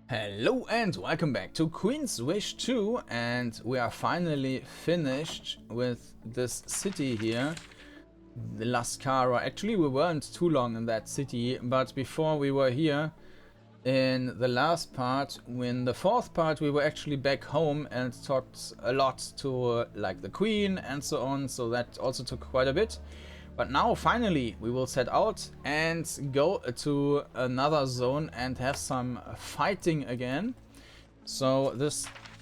Hello and welcome back to Queen's Wish 2, and we are finally finished with this city here, the Lascara. Actually, we weren't too long in that city, but before we were here in the last part, in the fourth part, we were actually back home and talked a lot to like the Queen and so on, so that also took quite a bit. But now, finally, we will set out and go to another zone and have some fighting again. So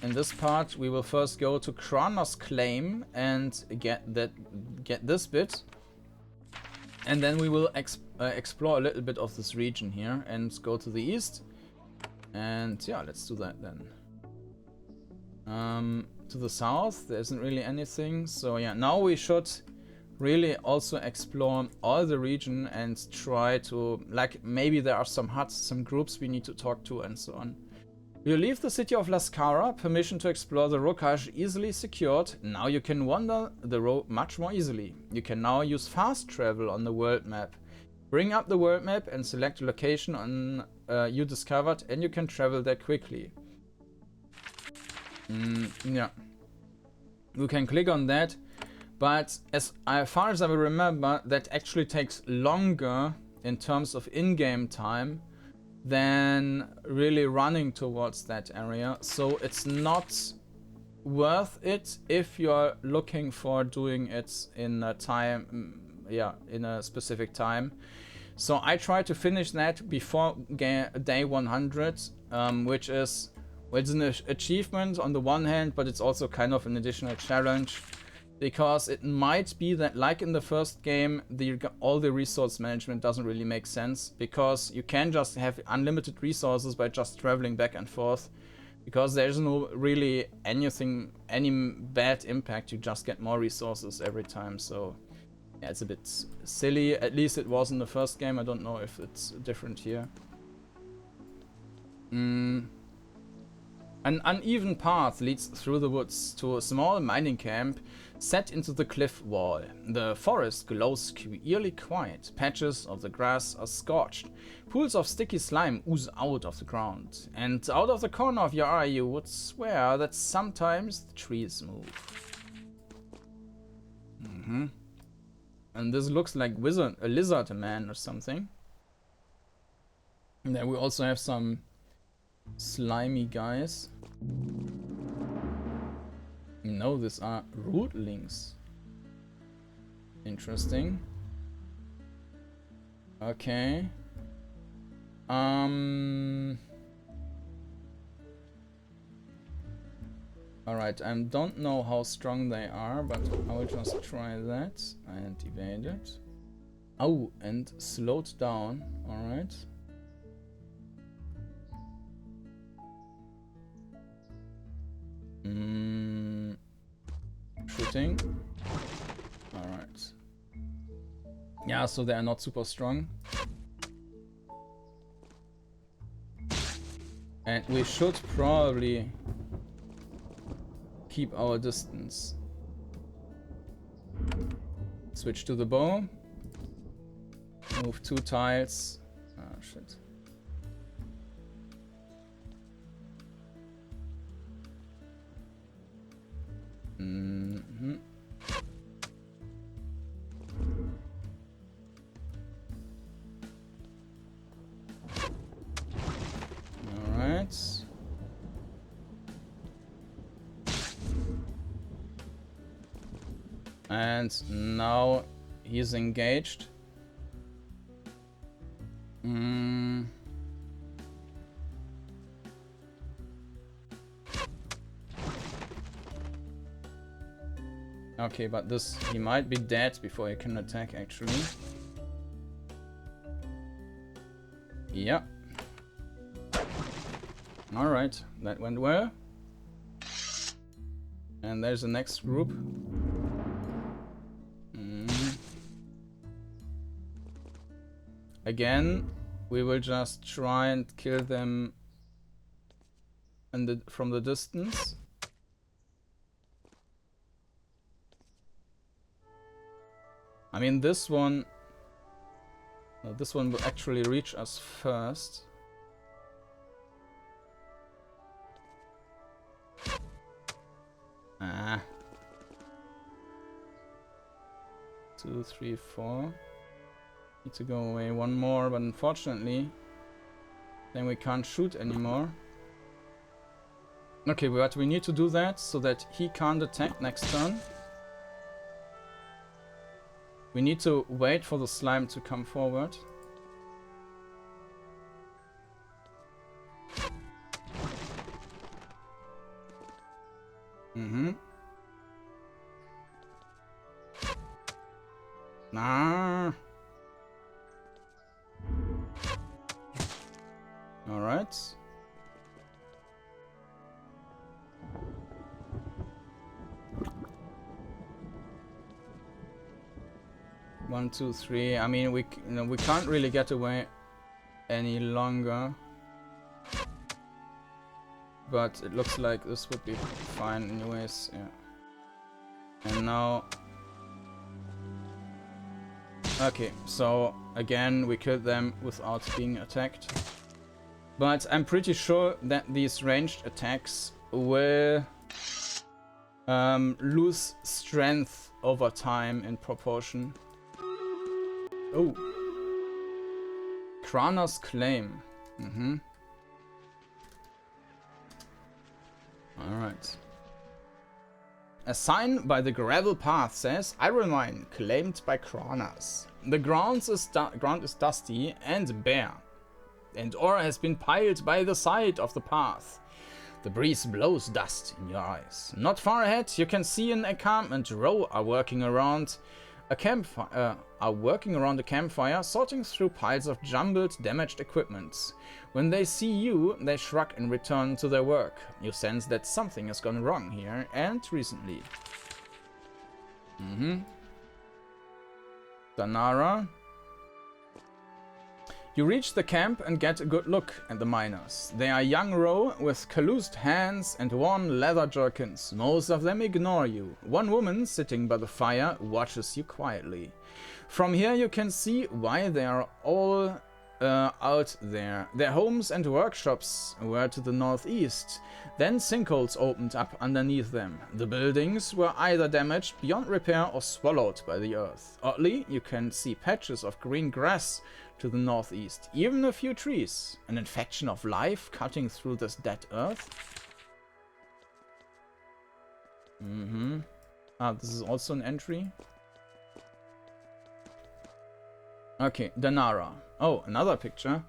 in this part, we will first go to Kranas Claim and get this bit, and then we will explore a little bit of this region here and go to the east. And yeah, let's do that then. To the south, there isn't really anything. So yeah, now we should really also explore all the region and try to, like, maybe there are some huts, some groups we need to talk to and so on. You leave the city of Lascara, permission to explore the Rokaj easily secured. Now you can wander the road much more easily. You can now use fast travel on the world map. Bring up the world map and select a location on you discovered, and you can travel there quickly. Yeah. You can click on that. But as far as I remember, that actually takes longer in terms of in-game time than really running towards that area. So it's not worth it if you're looking for doing it in a time, in a specific time. So I try to finish that before day 100, which is, well, it's an achievement on the one hand, but it's also kind of an additional challenge. Because it might be that, like in the first game, all the resource management doesn't really make sense, because you can just have unlimited resources by just traveling back and forth, because there's no really any bad impact. You just get more resources every time. So yeah, it's a bit silly. At least it was in the first game. I don't know if it's different here. An uneven path leads through the woods to a small mining camp set into the cliff wall. The forest glows eerily quiet. Patches of the grass are scorched. Pools of sticky slime ooze out of the ground. And out of the corner of your eye, you would swear that sometimes the trees move. And this looks like a lizard man or something. And then we also have some slimy guys. No, these are rootlings. Interesting. Okay. Alright, I don't know how strong they are, but I will just try that and evade it. Oh, and slowed down. Alright. Shooting. Alright. Yeah, so they are not super strong. And we should probably keep our distance. Switch to the bow. Move 2 tiles. Ah, shit. Alright. And now he's engaged. Okay, but he might be dead before he can attack, actually. Yeah. Alright, that went well. And there's the next group. Again, we will just try and kill them from the distance. I mean, this one will actually reach us first. 2, 3, 4. Need to go away one more, but unfortunately, then we can't shoot anymore. Okay, but we need to do that so that he can't attack next turn. We need to wait for the slime to come forward. Nah. Alright. One, two, three. I mean, we can't really get away any longer. But it looks like this would be fine anyways, yeah. And now... Okay, so again we killed them without being attacked. But I'm pretty sure that these ranged attacks will lose strength over time in proportion. Oh. Kranas Claim. Alright. A sign by the gravel path says, Iron Mine, claimed by Kranas. The ground is dusty and bare, and ore has been piled by the side of the path. The breeze blows dust in your eyes. Not far ahead, you can see an encampment row are working around a campfire, sorting through piles of jumbled, damaged equipment. When they see you, they shrug and return to their work. You sense that something has gone wrong here, and recently. Danara. You reach the camp and get a good look at the miners. They are young row with calloused hands and worn leather jerkins. Most of them ignore you. One woman sitting by the fire watches you quietly. From here you can see why they are all out there. Their homes and workshops were to the northeast. Then sinkholes opened up underneath them. The buildings were either damaged beyond repair or swallowed by the earth. Oddly, you can see patches of green grass to the northeast, even a few trees. An infection of life cutting through this dead earth. Ah, this is also an entry. Okay, Danara. Oh, another picture.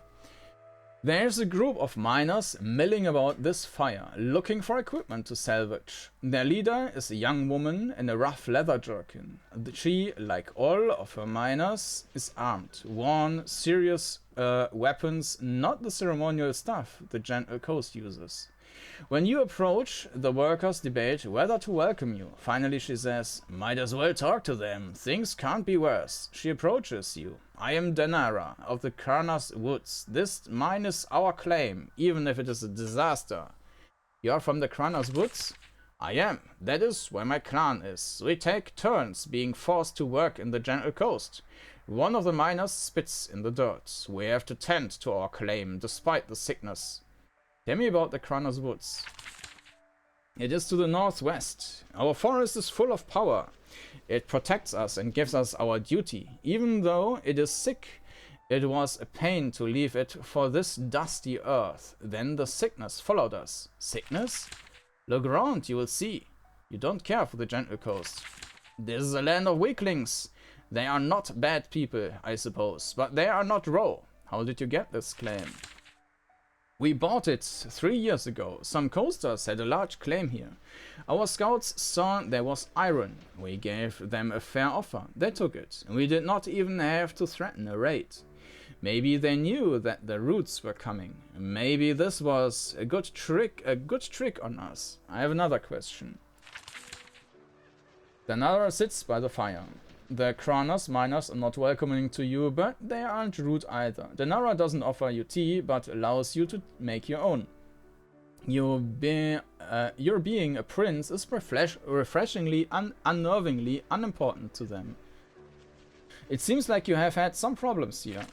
There's a group of miners milling about this fire, looking for equipment to salvage. Their leader is a young woman in a rough leather jerkin. She, like all of her miners, is armed, worn serious weapons, not the ceremonial stuff the Gentle Coast uses. When you approach, the workers debate whether to welcome you. Finally she says, "Might as well talk to them, things can't be worse." She approaches you. "I am Danara of the Kranas Woods. This mine is our claim, even if it is a disaster." "You are from the Kranas Woods?" "I am. That is where my clan is. We take turns being forced to work in the Gentle Coast. One of the miners spits in the dirt. We have to tend to our claim, despite the sickness." "Tell me about the Kranas Woods." "It is to the northwest. Our forest is full of power. It protects us and gives us our duty. Even though it is sick, it was a pain to leave it for this dusty earth. Then the sickness followed us." "Sickness?" "Look around, you will see. You don't care for the Gentle Coast. This is a land of weaklings. They are not bad people, I suppose, but they are not raw. How did you get this claim?" "We bought it 3 years ago. Some coasters had a large claim here. Our scouts saw there was iron. We gave them a fair offer. They took it. We did not even have to threaten a raid. Maybe they knew that the roots were coming. Maybe this was a good trick on us." I have another question. Danara sits by the fire. "The Kranas miners are not welcoming to you, but they aren't rude either. Danara doesn't offer you tea, but allows you to make your own. Your being a prince is refreshingly unnervingly unimportant to them. It seems like you have had some problems here."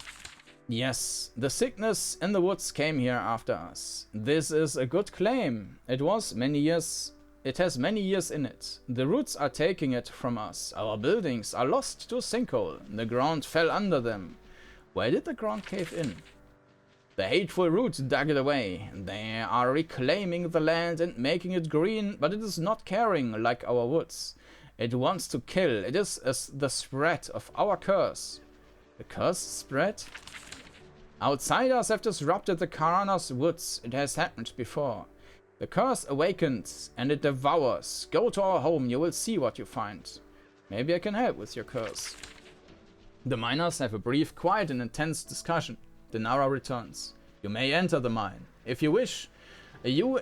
"Yes, the sickness in the woods came here after us. This is a good claim. It was many years It has many years in it. The roots are taking it from us. Our buildings are lost to a sinkhole. The ground fell under them. Why did the ground cave in? The hateful roots dug it away. They are reclaiming the land and making it green, but it is not caring like our woods. It wants to kill. It is the spread of our curse. The curse spread? Outsiders have disrupted the Kranas woods. It has happened before. The curse awakens and it devours. Go to our home, you will see what you find. Maybe I can help with your curse. The miners have a brief, quiet and intense discussion. The Nara returns. You may enter the mine. If you wish, you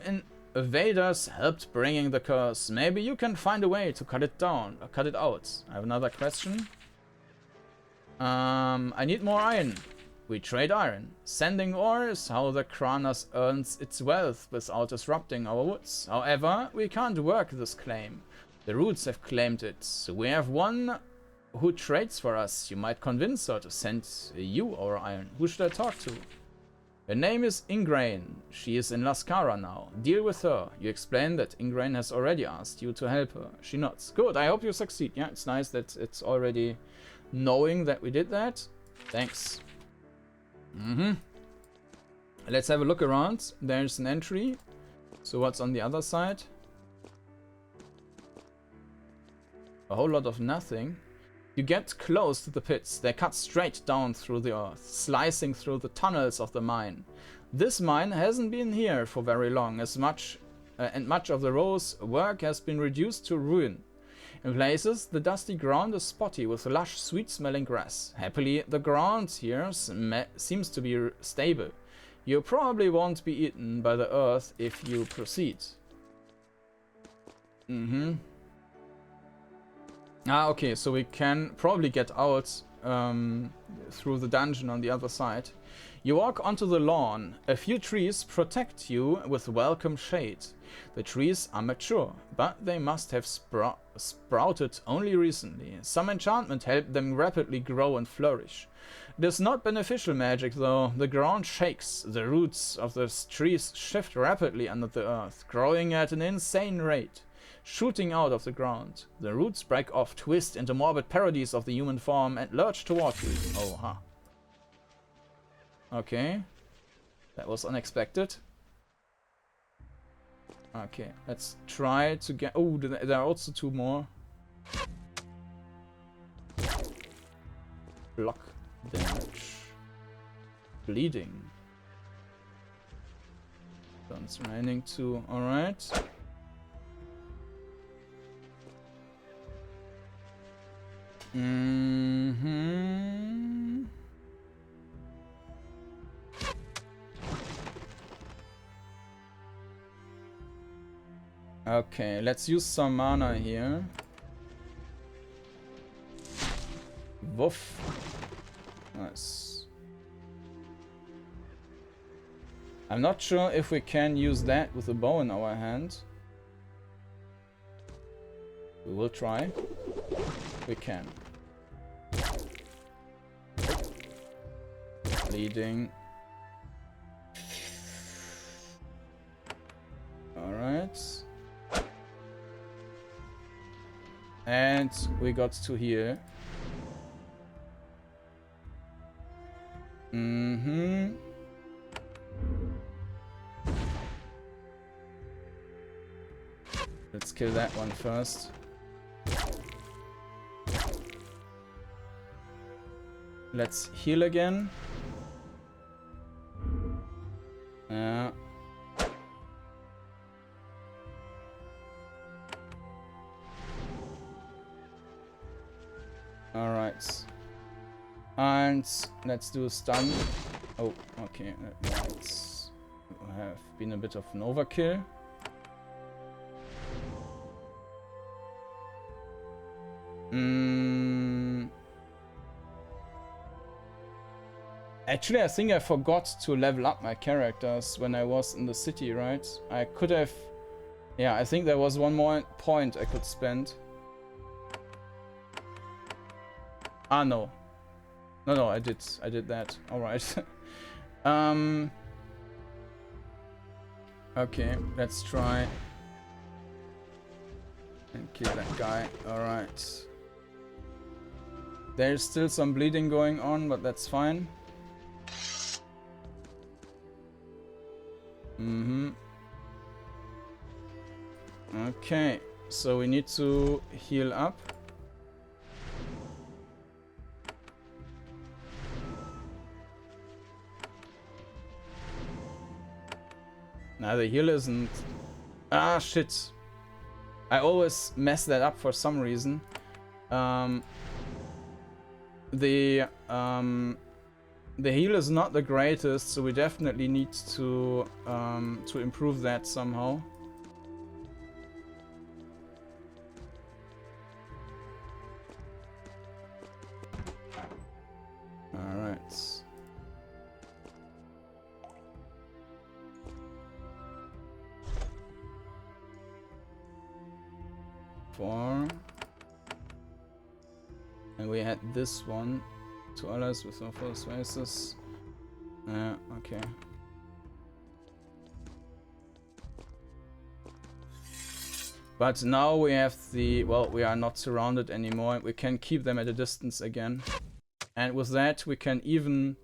invaders helped bringing the curse. Maybe you can find a way to cut it down, or cut it out. I have another question. I need more iron. We trade iron. Sending ore is how the Kranas earns its wealth without disrupting our woods. However, we can't work this claim. The roots have claimed it. We have one who trades for us. You might convince her to send you our iron. Who should I talk to? Her name is Ingrain. She is in Lascara now. Deal with her. You explain that Ingrain has already asked you to help her. She nods. Good, I hope you succeed. Yeah, it's nice that it's already knowing that we did that. Thanks. Let's have a look around. There's an entry. So what's on the other side? A whole lot of nothing. You get close to the pits. They cut straight down through the earth, slicing through the tunnels of the mine. This mine hasn't been here for very long, and much of the row's work has been reduced to ruin. In places, the dusty ground is spotty with lush, sweet-smelling grass. Happily, the ground here seems to be stable. You probably won't be eaten by the earth if you proceed. Okay, so we can probably get out through the dungeon on the other side. You walk onto the lawn. A few trees protect you with welcome shade. The trees are mature, but they must have sprouted only recently. Some enchantment helped them rapidly grow and flourish. It is not beneficial magic though. The ground shakes. The roots of the trees shift rapidly under the earth, growing at an insane rate. Shooting out of the ground. The roots break off, twist into morbid parodies of the human form, and lurch toward you. Oh, huh. Okay. That was unexpected. Okay, let's try to get... Oh, there are also two more. Block damage. Bleeding. Guns raining too. Alright. Okay, let's use some mana here. Woof. Nice. I'm not sure if we can use that with a bow in our hand. We will try. We can. Bleeding. Alright. And we got to here. Let's kill that one first. Let's heal again. Alright. And let's do a stun. Oh, okay. That might have been a bit of an overkill. Actually, I think I forgot to level up my characters when I was in the city, right? I could have... Yeah, I think there was one more point I could spend. Ah, no. No, I did that. Alright. Okay, let's try. And kill that guy. Alright. There's still some bleeding going on, but that's fine. Okay, so we need to heal up. Now the heal isn't... Ah, shit. I always mess that up for some reason. The heal is not the greatest, so we definitely need to improve that somehow. Alright. Four. And we had this one. 2 allies with no full spaces. Yeah, okay. But now we have the... Well, we are not surrounded anymore. We can keep them at a distance again. And with that, we can even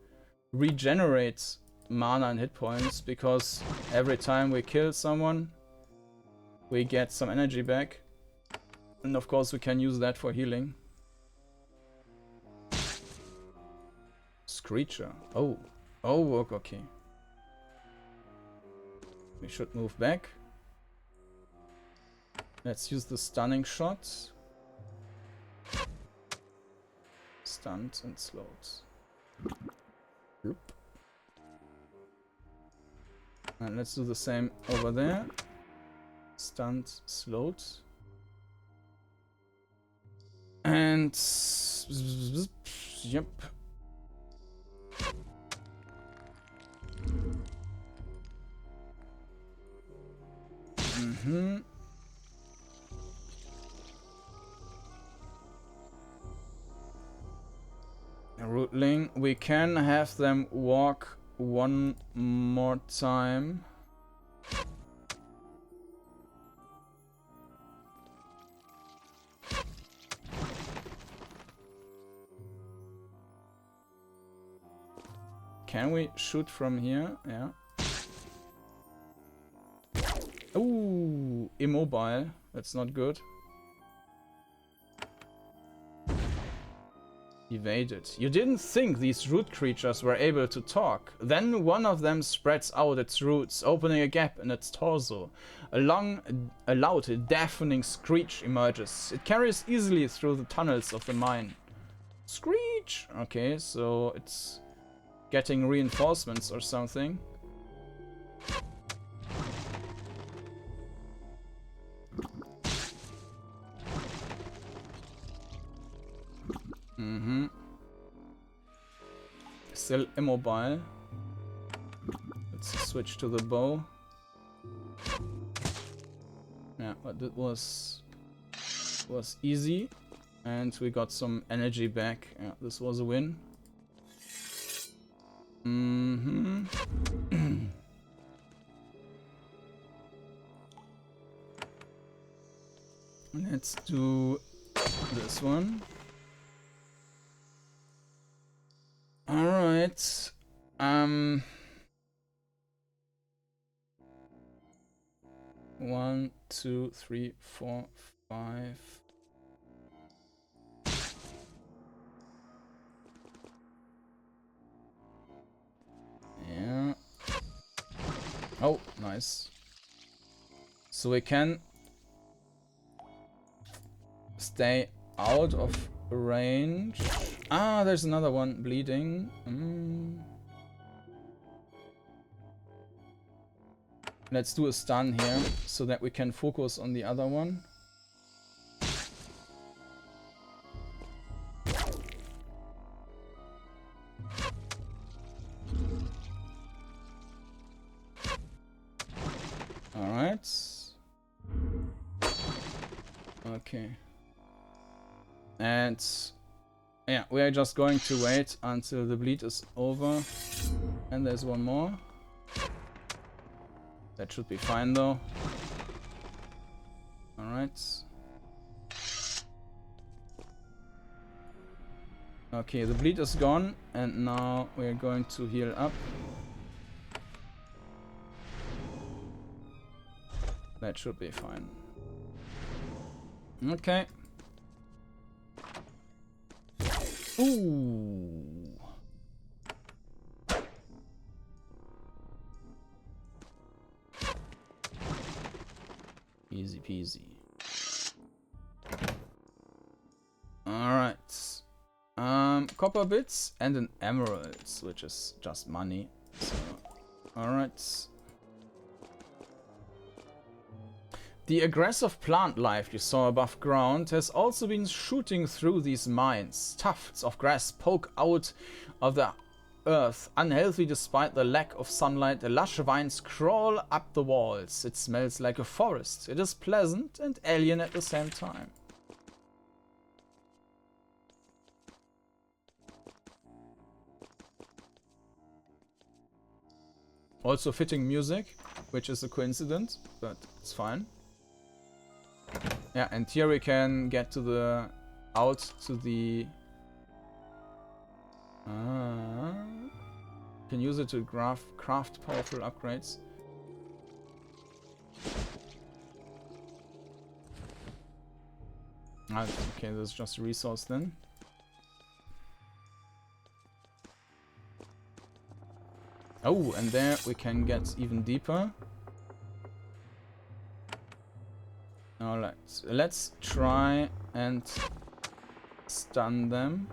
regenerate mana and hit points, because every time we kill someone, we get some energy back. And of course, we can use that for healing. Screecher. Oh. Oh, okay. We should move back. Let's use the stunning shot. Stunned and slowed. Bloop. And let's do the same over there. Stunned, slowed. And... Yep. Rootling. We can have them walk one more time. Can we shoot from here? Yeah. Ooh, immobile. That's not good. Evaded. You didn't think these root creatures were able to talk. Then one of them spreads out its roots, opening a gap in its torso. A loud, deafening screech emerges. It carries easily through the tunnels of the mine. Screech! Okay, so it's getting reinforcements or something. Still immobile. Let's switch to the bow. Yeah, but it was easy, and we got some energy back. Yeah, this was a win. Let's do this one. All right. 1, 2, 3, 4, 5. Yeah. Oh, nice. So we can stay out of range. Ah, there's another one bleeding. Let's do a stun here so that we can focus on the other one. Alright. Okay. And yeah, we are just going to wait until the bleed is over. And there's one more. That should be fine though. Alright. Okay, the bleed is gone, and now we're going to heal up. That should be fine. Okay. Ooh. Easy peasy. Alright. Copper bits and an emerald, which is just money. So, alright. The aggressive plant life you saw above ground has also been shooting through these mines. Tufts of grass poke out of the earth, unhealthy despite the lack of sunlight. The lush vines crawl up the walls. It smells like a forest. It is pleasant and alien at the same time. Also fitting music, which is a coincidence, but it's fine. Yeah, and here we can get to the out to the can use it to craft powerful upgrades. Okay, that's just a resource then. Oh, and there we can get even deeper. Alright, let's try and stun them.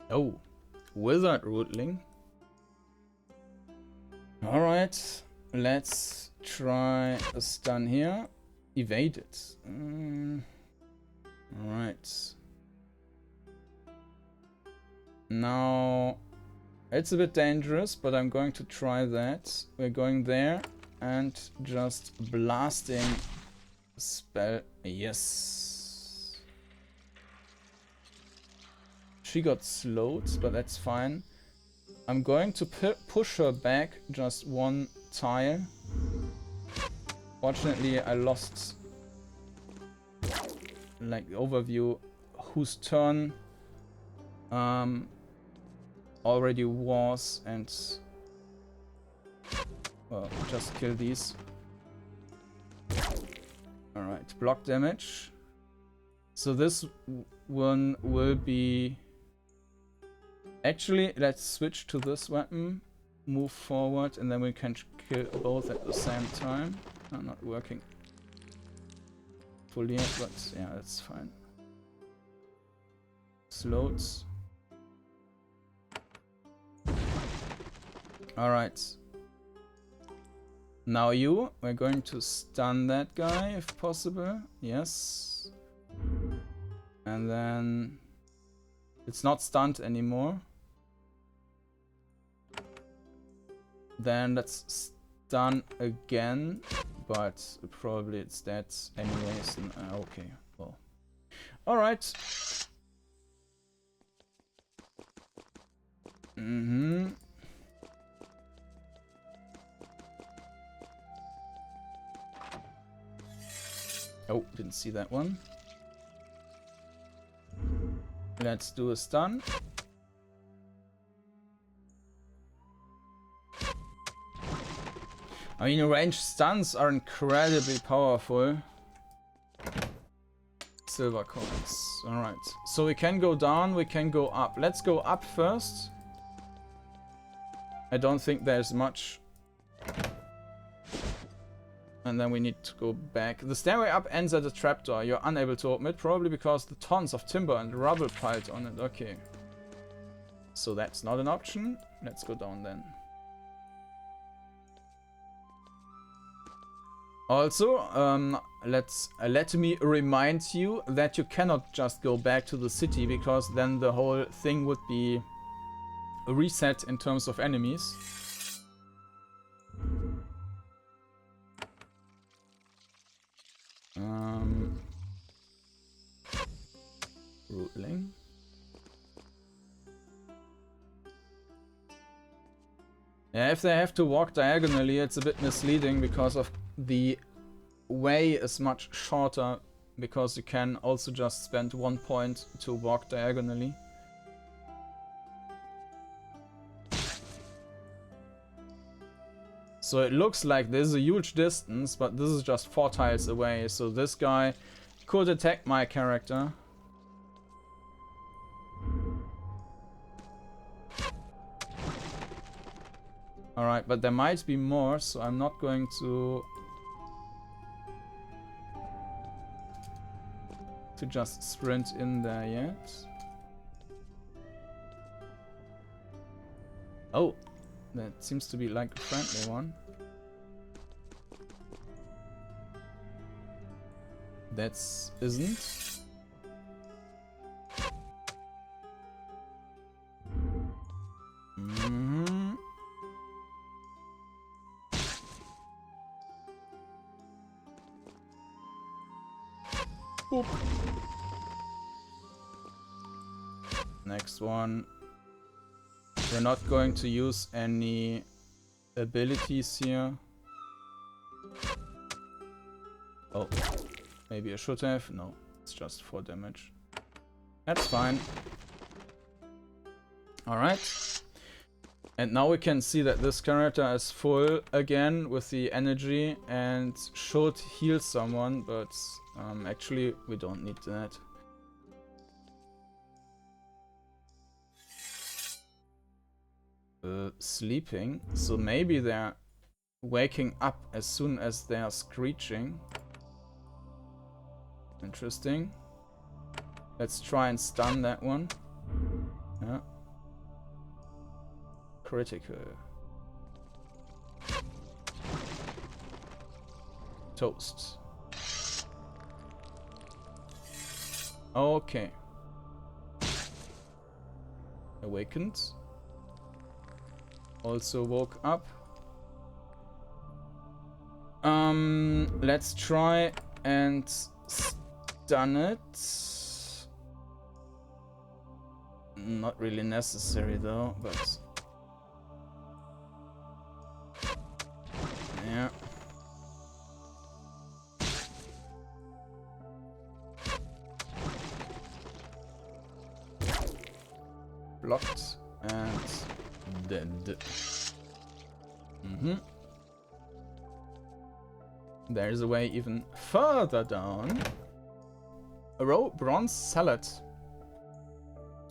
Oh, wizard rootling. Alright, let's try a stun here. Evade it. Alright. Now, it's a bit dangerous, but I'm going to try that. We're going there and just blasting spell. Yes. She got slowed, but that's fine. I'm going to push her back just one tile. Fortunately, I lost like overview whose turn already was, and well, just kill these. Alright, block damage. So this one will be... Actually, let's switch to this weapon, move forward, and then we can kill both at the same time. Not working fully yet, but yeah, that's fine. Slows. Alright. Now we're going to stun that guy if possible. Yes. And then it's not stunned anymore. Then let's stun again, but probably it's dead anyways. Okay, well. Alright. Oh, didn't see that one. Let's do a stun. I mean, ranged stuns are incredibly powerful. Silver coins. Alright. So we can go down, we can go up. Let's go up first. I don't think there's much. And then we need to go back. The stairway up ends at a trapdoor. You're unable to open it, probably because the tons of timber and rubble piled on it. Okay. So that's not an option. Let's go down then. Also, let me remind you that you cannot just go back to the city, because then the whole thing would be reset in terms of enemies. Rootling. Yeah, if they have to walk diagonally, it's a bit misleading because of the way is much shorter, because you can also just spend 1 point to walk diagonally. So it looks like there's a huge distance, but this is just 4 tiles away, so this guy could attack my character. Alright, but there might be more, so I'm not going to just sprint in there yet. Oh, that seems to be like a friendly one. That's isn't. Boop. Next one. We're not going to use any abilities here. Oh, maybe I should have. No, it's just 4 damage. That's fine. Alright. And now we can see that this character is full again with the energy and should heal someone, but actually we don't need that. Sleeping, so maybe they're waking up as soon as they are screeching. Interesting. Let's try and stun that one. Yeah. Critical. Toast. Okay. Awakened. Also woke up. Let's try and stun it. Not really necessary though, but yeah. Blocked and dead. There's a way even further down. A raw bronze salad.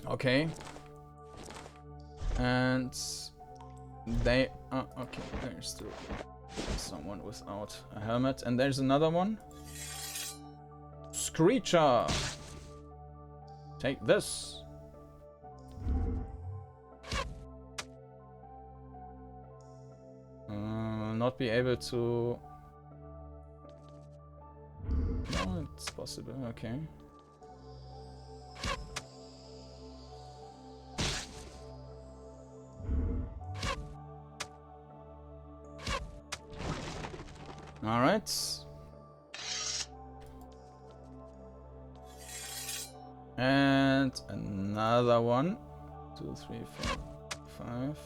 Okay. And they are okay. There's still someone without a helmet, and there's another one. Screecher. Take this. Not be able to. No, it's possible. Okay. All right. And another one. 2, 3, 4, 5.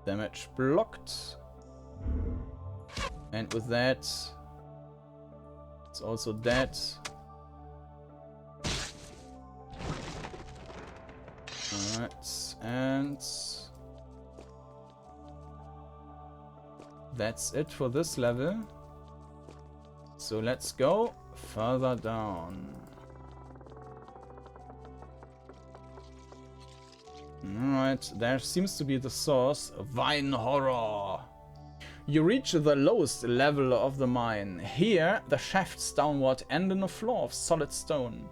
Damage blocked. And with that, it's also dead. Alright, and that's it for this level. So let's go further down. Alright, there seems to be the source. Vine Horror. You reach the lowest level of the mine. Here, the shafts downward end in a floor of solid stone.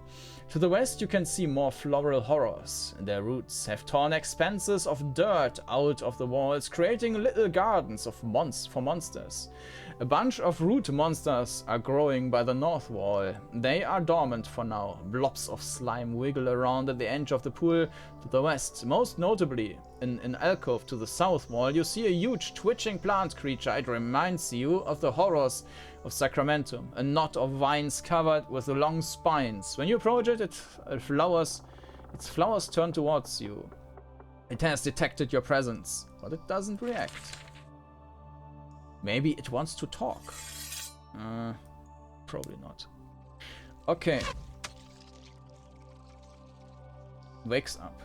To the west, you can see more floral horrors. Their roots have torn expanses of dirt out of the walls, creating little gardens of for monsters. A bunch of root monsters are growing by the north wall. They are dormant for now. Blobs of slime wiggle around at the edge of the pool to the west. Most notably, in an alcove to the south wall, you see a huge twitching plant creature. It reminds you of the horrors of Sacramentum. A knot of vines covered with long spines. When you approach it, its flowers turn towards you. It has detected your presence, but it doesn't react. Maybe it wants to talk. Probably not. Okay. Wakes up.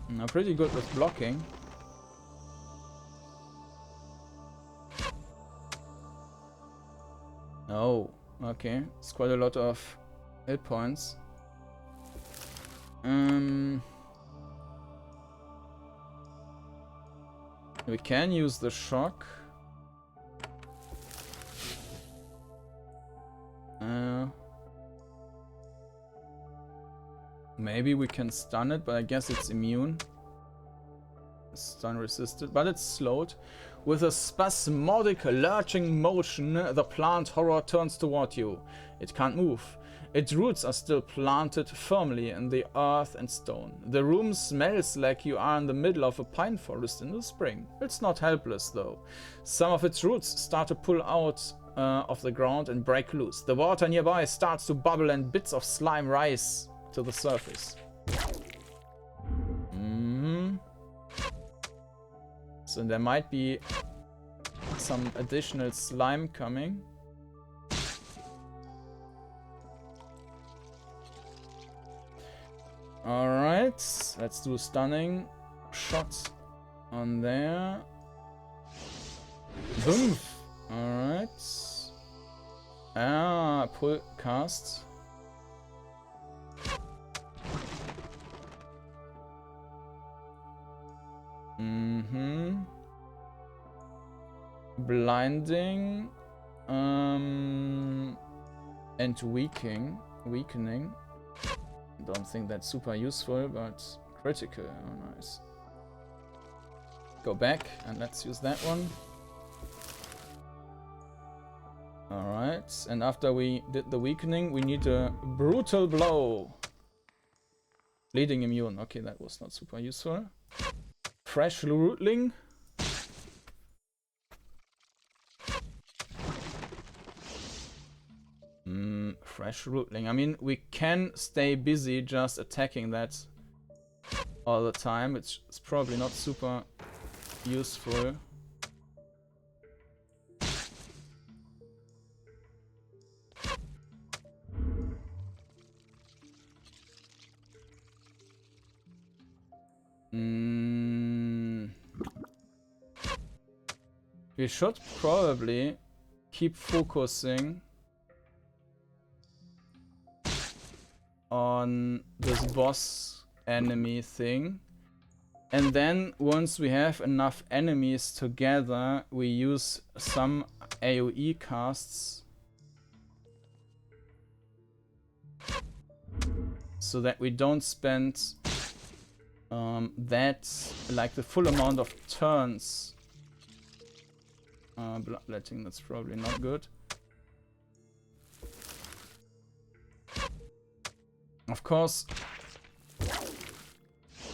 I'm pretty good with blocking. Oh, okay. It's quite a lot of hit points. We can use the shock. Maybe we can stun it, but I guess it's immune. Stun resisted, but it's slowed. With a spasmodic lurching motion, the plant horror turns toward you. It can't move. Its roots are still planted firmly in the earth and stone. The room smells like you are in the middle of a pine forest in the spring. It's not helpless though. Some of its roots start to pull out of the ground and break loose. The water nearby starts to bubble and bits of slime rise to the surface. So there might be some additional slime coming. Alright, let's do a stunning shot on there. Boom! Alright. Pull cast. Blinding. And weakening. Don't think that's super useful, but critical. Oh, nice. Go back and let's use that one. Alright, and after we did the weakening, we need a brutal blow. Bleeding immune. Okay, that was not super useful. Fresh rootling. Fresh rootling. I mean, we can stay busy just attacking that all the time, which is probably not super useful. We should probably keep focusing on this boss enemy thing, and then once we have enough enemies together, we use some AoE casts so that we don't spend like the full amount of turns. Bloodletting, that's probably not good. Of course.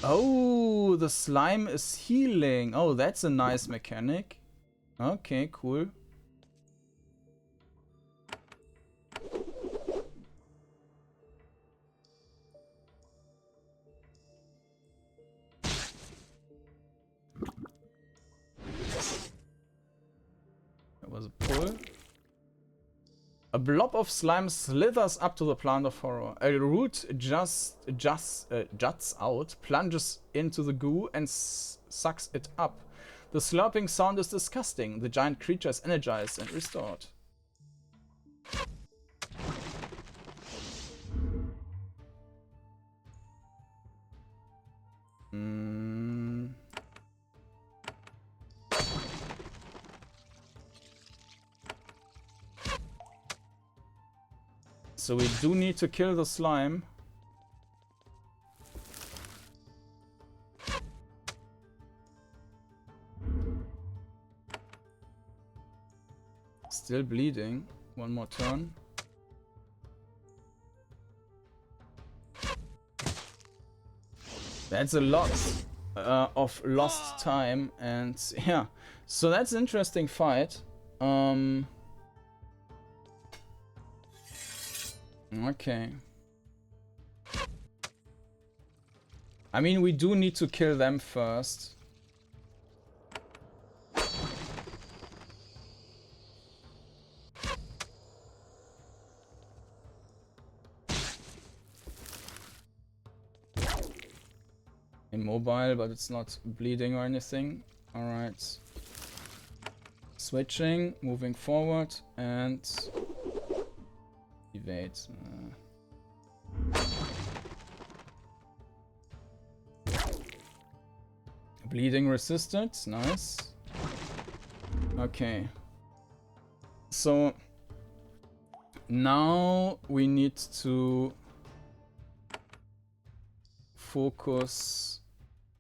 Oh, the slime is healing. Oh, that's a nice mechanic. Okay, cool. That was a pull. A blob of slime slithers up to the plant of horror. A root juts out, plunges into the goo, and sucks it up. The slurping sound is disgusting. The giant creature is energized and restored. So we do need to kill the slime. Still bleeding. One more turn. That's a lot of lost time, and yeah. So that's an interesting fight. Okay. I mean, we do need to kill them first. Immobile, but it's not bleeding or anything. Alright. Switching, moving forward, and evade. Bleeding resisted, nice. Okay. So now we need to focus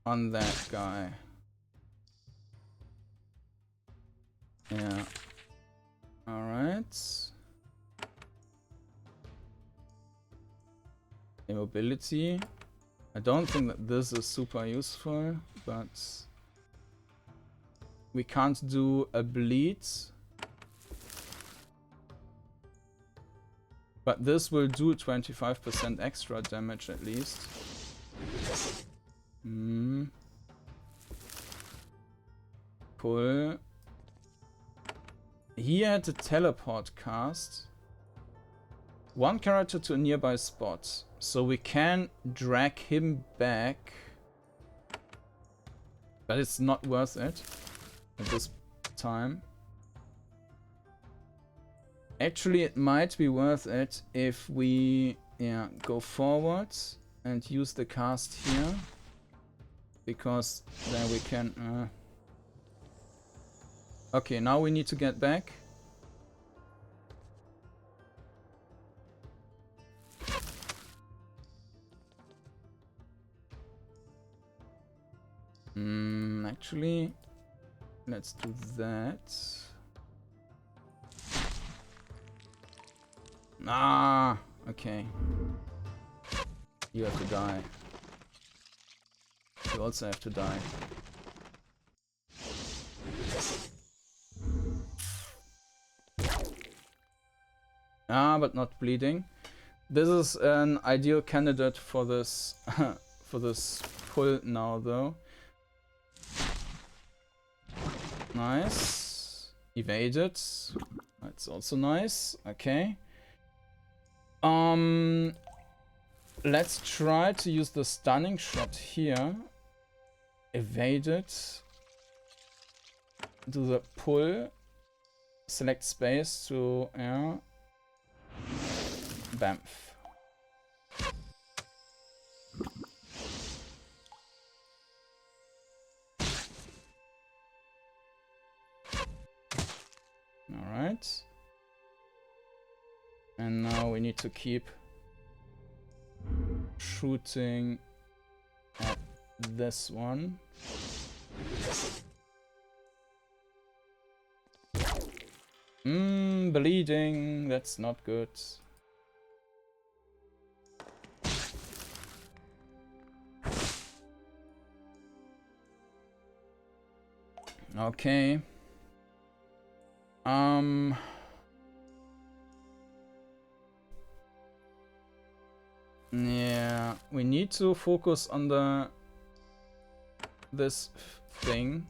on that guy. Yeah. Alright. Immobility. I don't think that this is super useful, but we can't do a bleed. But this will do 25% extra damage at least. Pull. He had a teleport cast. One character to a nearby spot. So we can drag him back. But it's not worth it at this time. Actually, it might be worth it if we go forward and use the cast here. Because then we can... Okay, now we need to get back. Actually, let's do that. Ah, okay. You have to die. You also have to die. Ah, but not bleeding. This is an ideal candidate for this for this pull now, though. Nice. Evaded. That's also nice. Okay. Let's try to use the stunning shot here. Evaded. Do the pull. Select space to Bamf. Alright. And now we need to keep shooting at this one. Bleeding. That's not good. Okay. Yeah, we need to focus on this thing.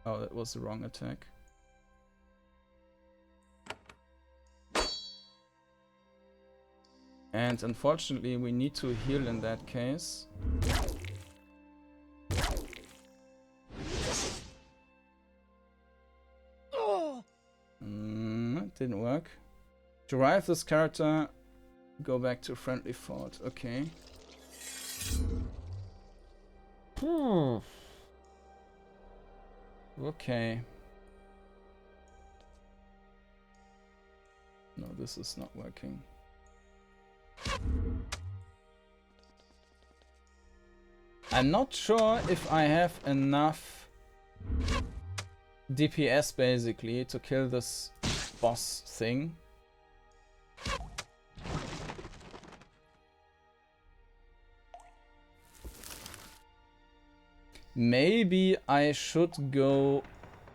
Oh, that was the wrong attack. And unfortunately, we need to heal in that case. Didn't work. To revive this character, go back to friendly fort. Okay. Okay. No, this is not working. I'm not sure if I have enough DPS basically to kill this boss thing. Maybe I should go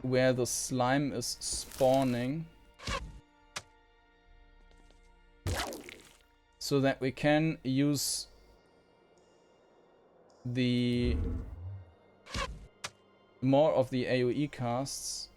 where the slime is spawning, so that we can use the more of the AoE casts.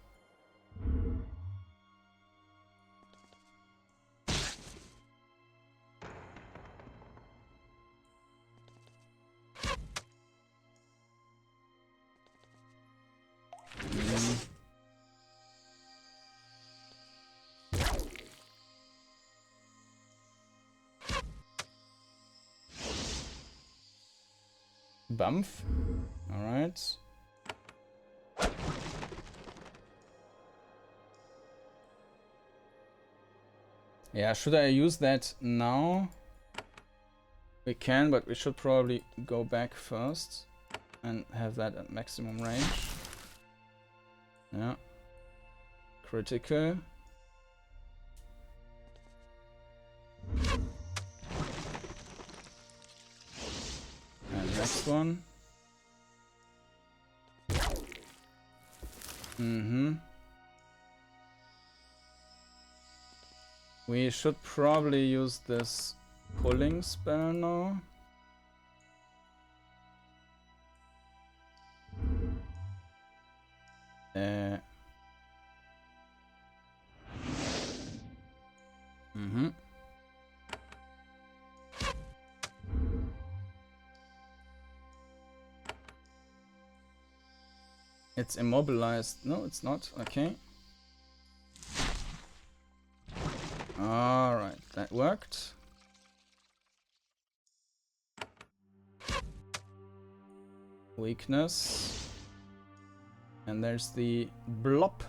Bump. Alright. Yeah, should I use that now? We can, but we should probably go back first and have that at maximum range. Yeah. Critical. And next one. We should probably use this pulling spell now. It's immobilized. No, it's not. Okay. Alright, that worked. Weakness. And there's the blop.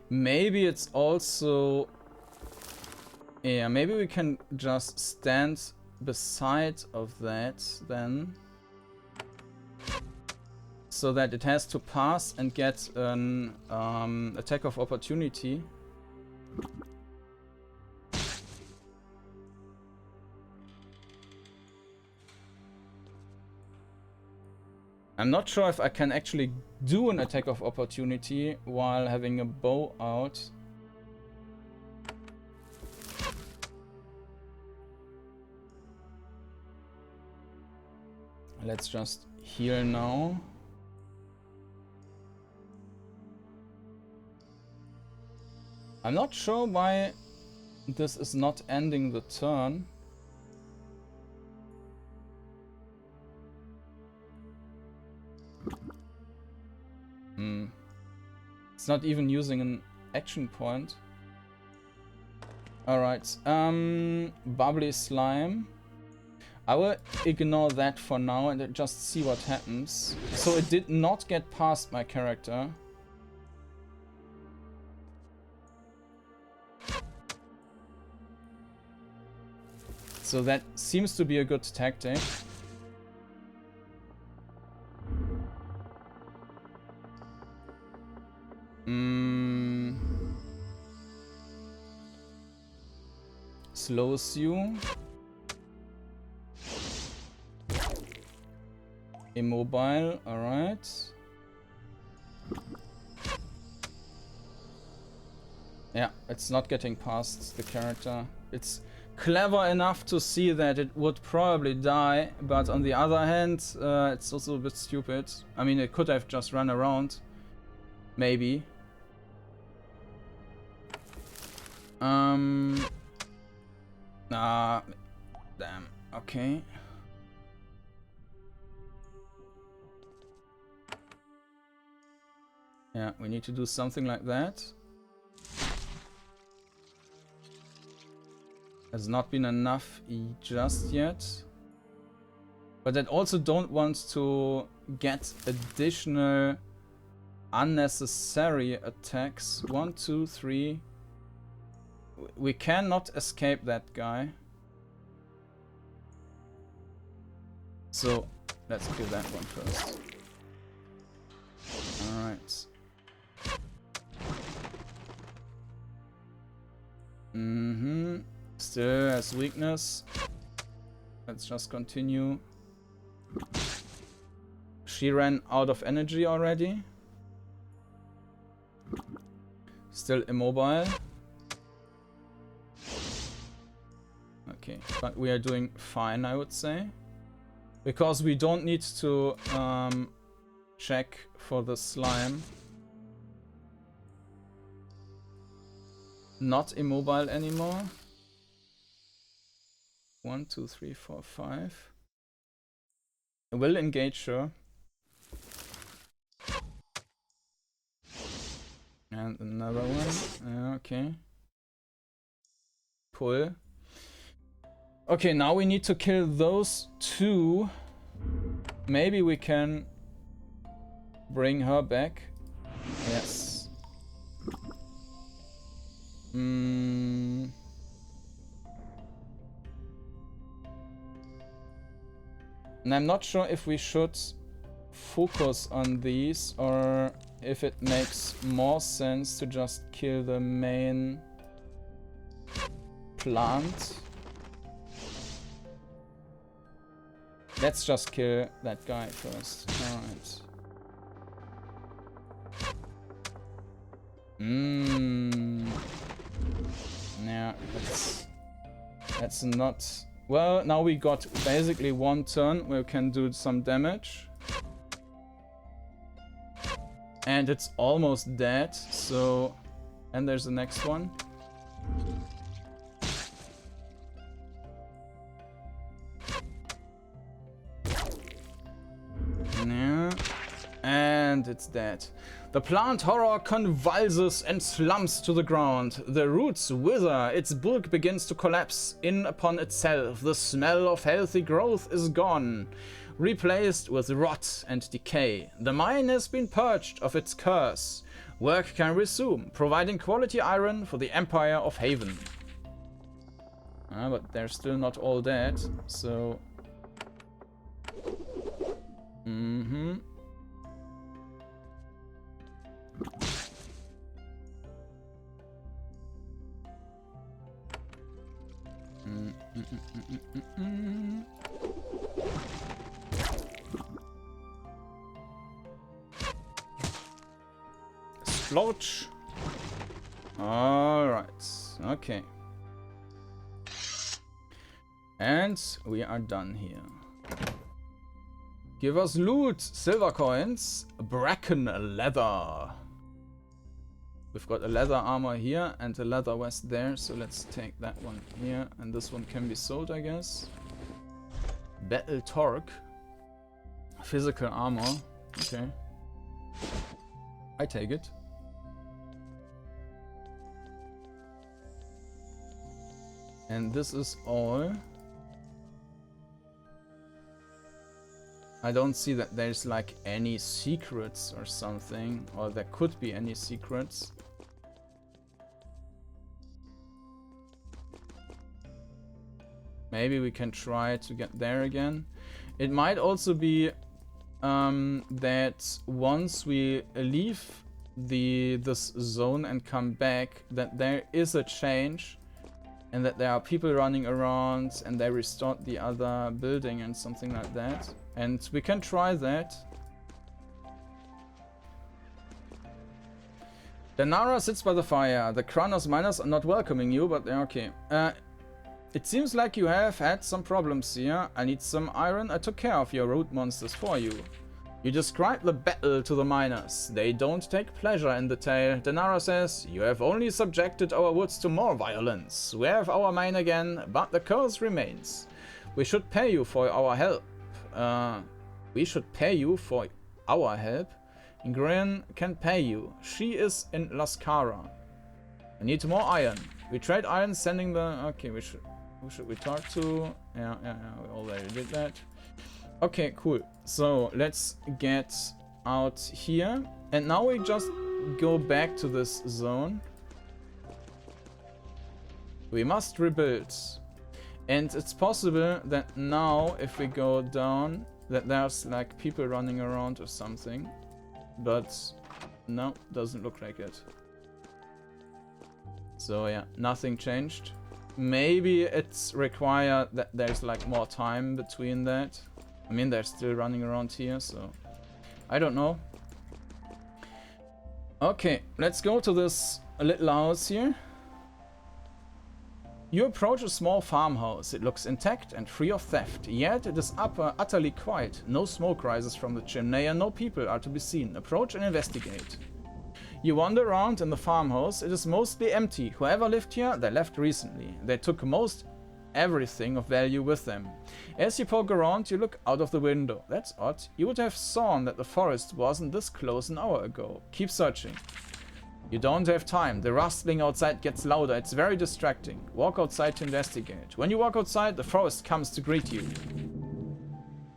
Maybe it's also... Yeah, maybe we can just stand beside of that then. So that it has to pass and get an attack of opportunity. I'm not sure if I can actually do an attack of opportunity while having a bow out. Let's just heal now. I'm not sure why this is not ending the turn. It's not even using an action point. Alright, bubbly slime. I will ignore that for now and just see what happens. So it did not get past my character. So that seems to be a good tactic. Slows you. Immobile, alright. Yeah, it's not getting past the character. It's clever enough to see that it would probably die, but on the other hand, it's also a bit stupid. I mean, it could have just run around. Maybe. Damn. Okay. Yeah, we need to do something like that. Has not been enough just yet. But I also don't want to get additional unnecessary attacks. 1, 2, 3. We cannot escape that guy. So let's kill that one first. Alright. Still has weakness. Let's just continue. She ran out of energy already. Still immobile. Okay, but we are doing fine, I would say. Because we don't need to check for the slime. Not immobile anymore. 1, 2, 3, 4, 5. I will engage her. And another one. Okay. Pull. Okay, now we need to kill those two. Maybe we can bring her back. Yes. And I'm not sure if we should focus on these or if it makes more sense to just kill the main plant. Let's just kill that guy first. Alright. Yeah, that's not... Well, now we got basically one turn where we can do some damage. And it's almost dead, so... And there's the next one. Yeah. And it's dead. The plant horror convulses and slumps to the ground. The roots wither, its bulk begins to collapse in upon itself. The smell of healthy growth is gone, replaced with rot and decay. The mine has been purged of its curse. Work can resume, providing quality iron for the Empire of Haven. But they're still not all dead, so... Splotch. Alright, okay. And we are done here. Give us loot, silver coins, bracken leather. We've got a leather armor here and a leather vest there, so let's take that one here. And this one can be sold, I guess. Battle torque. Physical armor. Okay. I take it. And this is all. I don't see that there's like any secrets or something, or there could be any secrets. Maybe we can try to get there again. It might also be that once we leave this zone and come back, that there is a change and that there are people running around and they restored the other building and something like that. And we can try that. The Nara sits by the fire. The Kranas miners are not welcoming you, but they're okay. It seems like you have had some problems here. I need some iron. I took care of your road monsters for you. You describe the battle to the miners. They don't take pleasure in the tale. The Nara says, you have only subjected our woods to more violence. We have our mine again, but the curse remains. We should pay you for our help. Ingrid can pay you. She is in Lascara. I need more iron. We trade iron, sending the... Okay, who should we talk to? Yeah, we already did that. Okay, cool. So, let's get out here. And now we just go back to this zone. We must rebuild. And it's possible that now, if we go down, that there's like people running around or something. But no, doesn't look like it. So yeah, nothing changed. Maybe it's required that there's like more time between that. I mean, they're still running around here, so I don't know. Okay, let's go to this little house here. You approach a small farmhouse. It looks intact and free of theft, yet it is utterly quiet. No smoke rises from the chimney and no people are to be seen. Approach and investigate. You wander around in the farmhouse. It is mostly empty. Whoever lived here, they left recently. They took most everything of value with them. As you poke around, you look out of the window. That's odd. You would have sworn that the forest wasn't this close an hour ago. Keep searching. You don't have time. The rustling outside gets louder. It's very distracting. Walk outside to investigate. When you walk outside, the forest comes to greet you.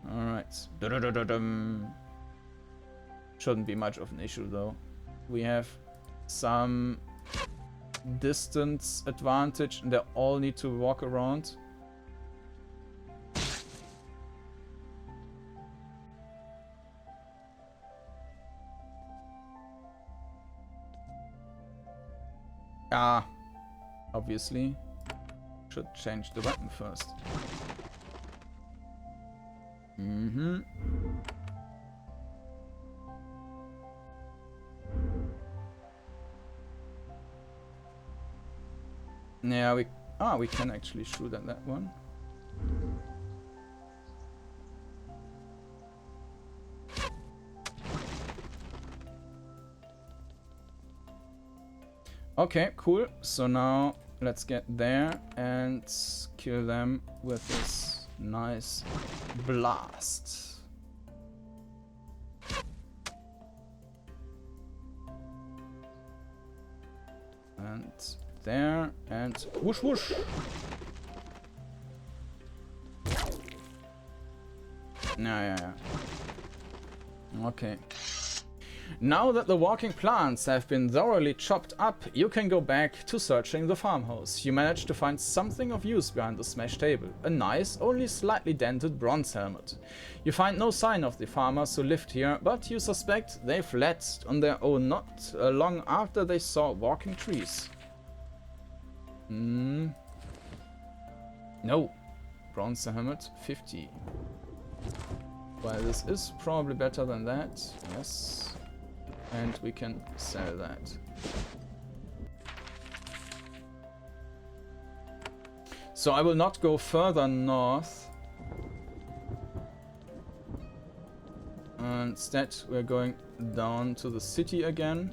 Alright. Shouldn't be much of an issue though. We have some distance advantage and they all need to walk around. Ah, obviously. Should change the weapon first. Yeah, we can actually shoot at that one. Okay, cool. So now let's get there and kill them with this nice blast. And there, and whoosh whoosh. Yeah. Okay. Now that the walking plants have been thoroughly chopped up, you can go back to searching the farmhouse. You manage to find something of use behind the smashed table. A nice, only slightly dented bronze helmet. You find no sign of the farmers who lived here, but you suspect they fled on their own not long after they saw walking trees. No. Bronze helmet, 50. Well, this is probably better than that. Yes. And we can sell that. So I will not go further north. Instead, we're going down to the city again.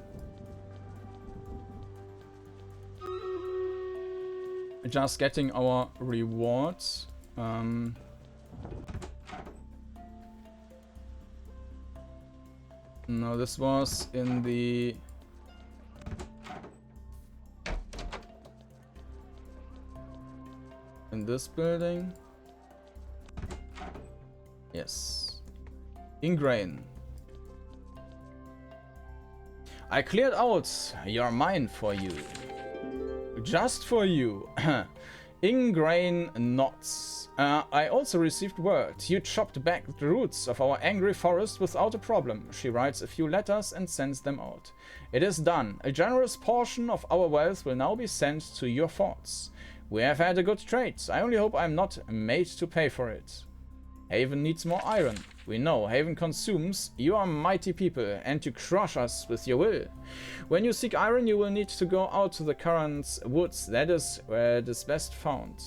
Just getting our rewards. No, this was in the... in this building. Yes. Ingrain. I cleared out your mine for you. Just for you. Ingrain knots. I also received word. You chopped back the roots of our angry forest without a problem. She writes a few letters and sends them out. It is done. A generous portion of our wealth will now be sent to your forts. We have had a good trade. I only hope I'm not made to pay for it. Haven needs more iron. We know Haven consumes. You are mighty people, and you crush us with your will. When you seek iron, you will need to go out to the current woods. That is where it is best found.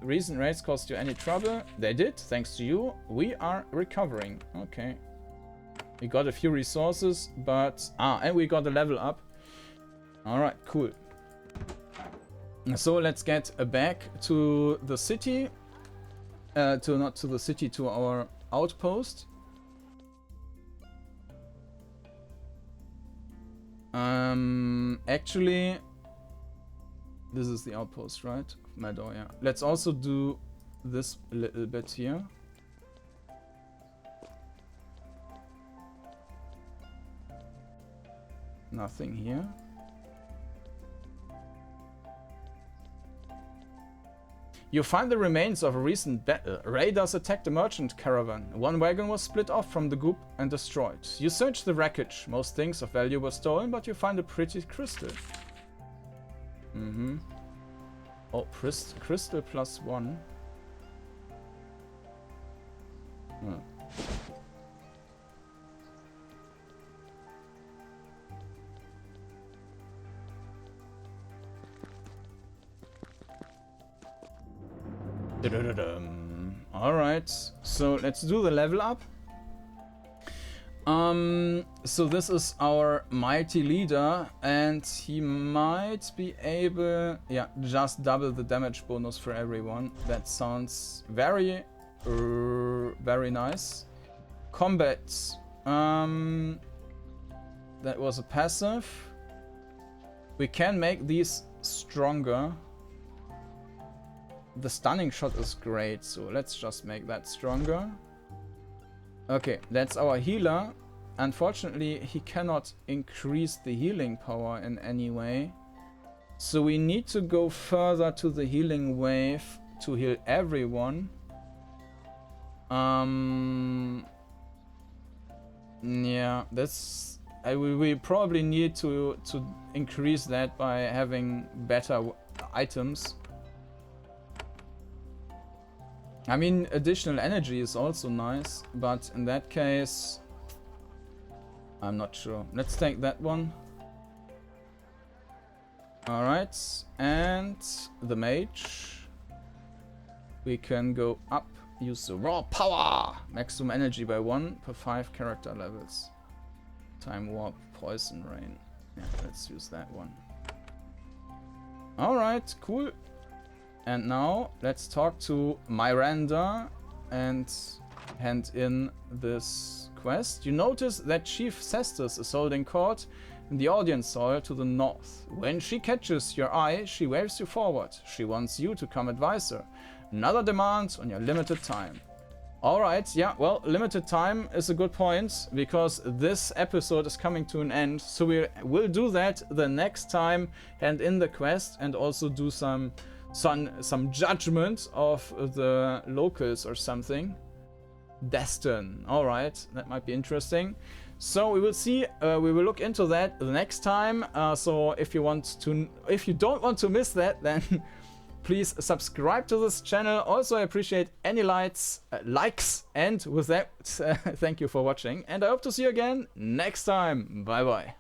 Recent raids caused you any trouble? They did, thanks to you. We are recovering. Okay. We got a few resources, but... and we got a level up. Alright, cool. So let's get back to the city. Not to the city, to our outpost. Actually, this is the outpost, right? Meadow, yeah. Let's also do this a little bit here. Nothing here. You find the remains of a recent battle. Raiders attacked a merchant caravan. One wagon was split off from the group and destroyed. You search the wreckage. Most things of value were stolen, but you find a pretty crystal. Oh, crystal +1. Alright, so let's do the level up. So this is our mighty leader, and he might be able, yeah, just double the damage bonus for everyone. That sounds very nice. Combat. That was a passive. We can make these stronger. The stunning shot is great, so let's just make that stronger. Okay, that's our healer. Unfortunately, he cannot increase the healing power in any way. So we need to go further to the healing wave to heal everyone. Yeah, that's... we probably need to increase that by having better items. I mean, additional energy is also nice, but in that case, I'm not sure. Let's take that one. Alright, and the mage. We can go up, use the raw power! Maximum energy by 1 per 5 character levels. Time warp, poison rain. Yeah, let's use that one. Alright, cool. And now, let's talk to Miranda and hand in this quest. You notice that Chief Cestus is holding court in the audience hall to the north. When she catches your eye, she waves you forward. She wants you to come advise her. Another demand on your limited time. Alright, yeah, well, limited time is a good point, because this episode is coming to an end. So we will do that the next time, hand in the quest, and also do some judgment of the locals or something. Destin. Alright, that might be interesting. So we will see, we will look into that the next time. So if you don't want to miss that, then please subscribe to this channel. Also, I appreciate any likes. And with that, thank you for watching. And I hope to see you again next time. Bye bye.